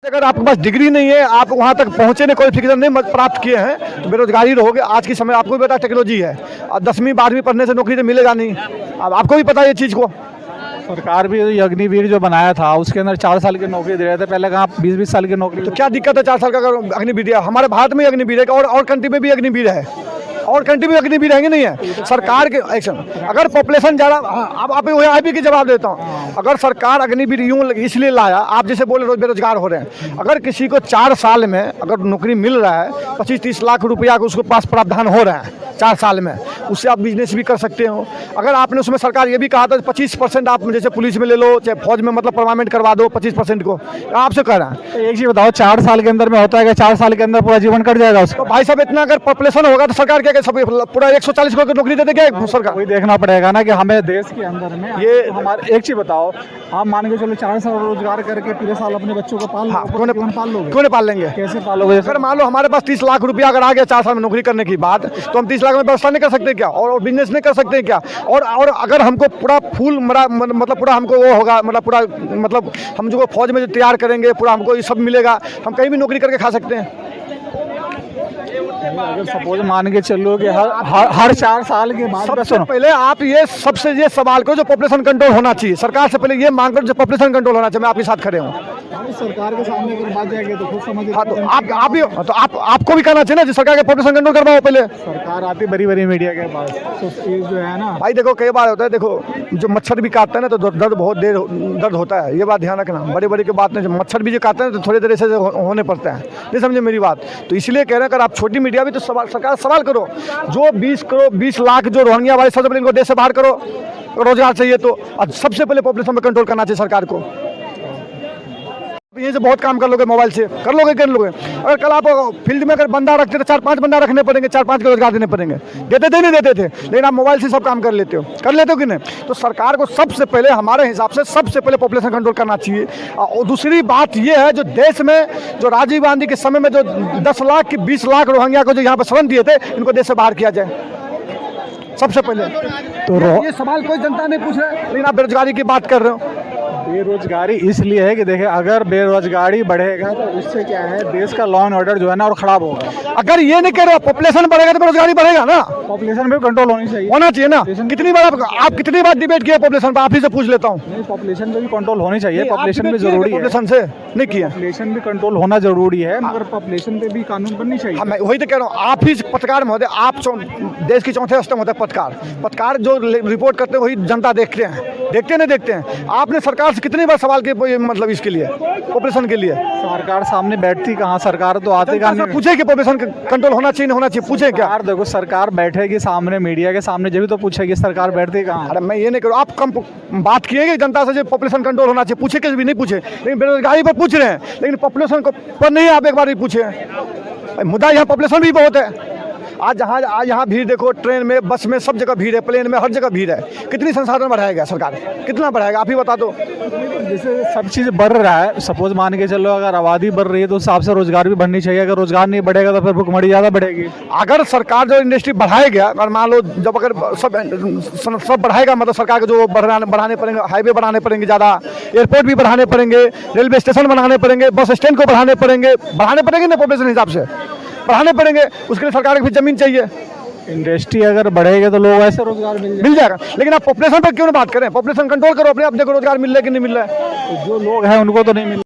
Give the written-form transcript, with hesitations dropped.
अगर आपके पास डिग्री नहीं है, आप वहाँ तक पहुँचे नहीं, क्वालिफिकेशन नहीं प्राप्त किए हैं, तो बेरोजगारी रहोगे। आज के समय आपको भी पता टेक्नोलॉजी है, और 10वीं 12वीं पढ़ने से नौकरी तो मिलेगा नहीं। अब आपको भी पता है ये चीज़ को। सरकार भी ये अग्निवीर जो बनाया था उसके अंदर 4 साल की नौकरी दे रहे थे, पहले कहाँ 20-20 साल की नौकरी। तो क्या दिक्कत है 4 साल का अगर अग्निवीर दिया? हमारे भारत में अग्निवीर है, और कंट्री में भी अग्निवीर है, और कंट्री में अग्निवीर रहेंगे नहीं है। सरकार के एक्शन, अगर पॉपुलेशन ज़्यादा, अब आप आई की जवाब देता हूँ। अगर सरकार अग्निवीर यूँ इसलिए लाया, आप जैसे बोले रोज बेरोजगार हो रहे हैं, अगर किसी को 4 साल में अगर नौकरी मिल रहा है, 25-30 लाख रुपया का उसके पास प्रावधान हो रहा है 4 साल में, उससे आप बिजनेस भी कर सकते हो। अगर आपने उसमें सरकार ये भी कहा था 25% आप जैसे पुलिस में ले लो, चाहे फौज में, मतलब परमानेंट करवा दो 25% को, आपसे कह रहा है। तो एक चीज़ बताओ, 4 साल के अंदर में होता है कि 4 साल के अंदर पूरा जीवन कट जाएगा उसका? तो भाई साहब इतना अगर पॉपुलेशन होगा तो सरकार क्या सब पूरा 140 को नौकरी दे देगा सरकार? वही देखना पड़ेगा ना कि हमें देश के अंदर में ये हमारे। एक चीज़ बताओ, आप मान के चलो 4 साल रोजगार करके पूरे साल अपने बच्चों को पाल क्यों लोगे? नहीं पाल लेंगे? कैसे पालोगे? अगर मान लो हमारे पास 30 लाख रुपया अगर आ गया 4 साल में नौकरी करने की बात, तो हम 30 लाख में व्यवस्था नहीं कर सकते क्या? और बिजनेस नहीं कर सकते क्या? और अगर हमको पूरा फुल मतलब पूरा हमको वो होगा, मतलब पूरा मतलब हम जो फौज में जो तैयार करेंगे पूरा हमको ये सब मिलेगा, हम कहीं भी नौकरी करके खा सकते हैं। अगर सपोज मान के चलो कि हर 4 साल के बाद, सबसे पहले आप ये सवाल करो जो पॉपुलेशन कंट्रोल होना चाहिए। सरकार से पहले ये मांग करो जो पॉपुलेशन कंट्रोल होना चाहिए। मैं आपके साथ खड़े हूँ। सरकार के सामने अगर बात जाएगी तो खुद समझ। हाँ, तो आपको भी कहना चाहिए ना जो सरकार के पॉपुलेशन कंट्रोल करवाओ पहले। सरकार आती बड़ी मीडिया के पास, तो ये जो है ना भाई देखो, कई बार होता है, देखो जो मच्छर भी काटता है ना तो दर्द बहुत देर दर्द होता है, ये बात ध्यान रखना। बड़ी की बात नहीं, मच्छर भी जो काटते हैं तो थोड़ी देर से होने पड़ता है, नहीं समझे मेरी बात? तो इसलिए कह रहे हैं अगर आप छोटी मीडिया भी तो सरकार सवाल करो, जो 20 लाख जो रोहिंग्या वाले सबसे पहले इनको देश से बाहर करो, रोजगार चाहिए तो। सबसे पहले पॉपुलेशन में कंट्रोल करना चाहिए सरकार को। ये से बहुत काम कर लोगे, मोबाइल से कर लोगे। अगर कल आप फील्ड में अगर बंदा रखते तो 4-5 बंदा रखने पड़ेंगे, 4-5 के रोजगार देने पड़ेंगे। देते थे नहीं देते थे, लेकिन आप मोबाइल से सब काम कर लेते हो कि नहीं? तो सरकार को सबसे पहले हमारे हिसाब से सबसे पहले पॉपुलेशन कंट्रोल करना चाहिए। और दूसरी बात ये है, जो देश में जो राजीव गांधी के समय में जो 10 लाख की 20 लाख रोहिंग्या को जो यहाँ पर शरण दिए थे, इनको देश से बाहर किया जाए सबसे पहले। तो ये सवाल कोई जनता नहीं पूछ रहा है, लेकिन आप बेरोजगारी की बात कर रहे हो। बेरोजगारी इसलिए है कि देखिए, अगर बेरोजगारी बढ़ेगा तो उससे क्या है, देश का लॉ एंड ऑर्डर जो है ना और खराब होगा। अगर ये नहीं कह रहे पॉपुलेशन बढ़ेगा तो बेरोजगारी बढ़ेगा ना? पॉपुलेशन भी कंट्रोल होना चाहिए ना? कितनी बार डिबेट किया पॉपुलेशन पर? आप ही से पूछ लेता हूँ। नहीं, पॉपुलेशन पे भी कंट्रोल होनी चाहिए, पॉपुलेशन भी जरूरी है। पॉपुलेशन से नहीं किया, पॉपुलेशन भी कंट्रोल होना जरूरी है, मगर पॉपुलेशन पे भी कानून बननी चाहिए। मैं वही तो कह रहा हूँ। आप ही पत्रकार महोदय, आप देश की चौथे स्तंभ होता है पत्रकार जो रिपोर्ट करते हैं वही जनता देखते हैं। आपने सरकार से कितनी बार सवाल किए मतलब इसके लिए, पॉपुलेशन के लिए? सरकार सामने बैठती कहाँ? सरकार तो आती कहाँ? पूछे कि पॉपुलेशन कंट्रोल होना चाहिए नहीं होना चाहिए, पूछे क्या? देखो, सरकार बैठेगी सामने मीडिया के सामने, जब भी तो पूछेगी सरकार बैठती कहाँ? अरे मैं ये नहीं करूँ, आप कम बात किए जनता से जो पॉपुलेशन कंट्रोल होना चाहिए, पूछे कि भी नहीं पूछे, लेकिन बेरोजगारी पर पूछ रहे हैं, लेकिन पॉपुलेशन को पर नहीं आप एक बार भी पूछे। मुद्दा यहाँ पॉपुलेशन भी बहुत है। आज यहाँ भीड़ देखो, ट्रेन में, बस में, सब जगह भीड़ है, प्लेन में, हर जगह भीड़ है। कितनी संसाधन बढ़ाएगा सरकार? कितना बढ़ाएगा आप ही बता दो। जैसे सब चीज़ बढ़ रहा है, सपोज मान के चलो अगर आबादी बढ़ रही है तो उस हिसाब से रोजगार भी बढ़नी चाहिए। अगर रोजगार नहीं बढ़ेगा तो फिर भुखमरी ज़्यादा बढ़ेगी। अगर सरकार जो इंडस्ट्री बढ़ाएगा, अगर मान लो जब अगर सब बढ़ाएगा, मतलब सरकार को जो बढ़ाने पड़ेंगे, हाईवे बढ़ाने पड़ेंगे, ज़्यादा एयरपोर्ट भी बढ़ाने पड़ेंगे, रेलवे स्टेशन बनाने पड़ेंगे, बस स्टैंड को बढ़ाने पड़ेंगे ना पॉपुलेशन हिसाब से बढ़ाने पड़ेंगे। उसके लिए सरकार को भी जमीन चाहिए। इंडस्ट्री अगर बढ़ेगी तो लोग ऐसे रोजगार मिल जाएगा। लेकिन आप पॉपुलेशन पर क्यों ना बात करें? पॉपुलेशन कंट्रोल करो अपने, अब देखो रोजगार मिल रहा है कि नहीं मिल रहा है। तो जो लोग हैं उनको तो नहीं मिल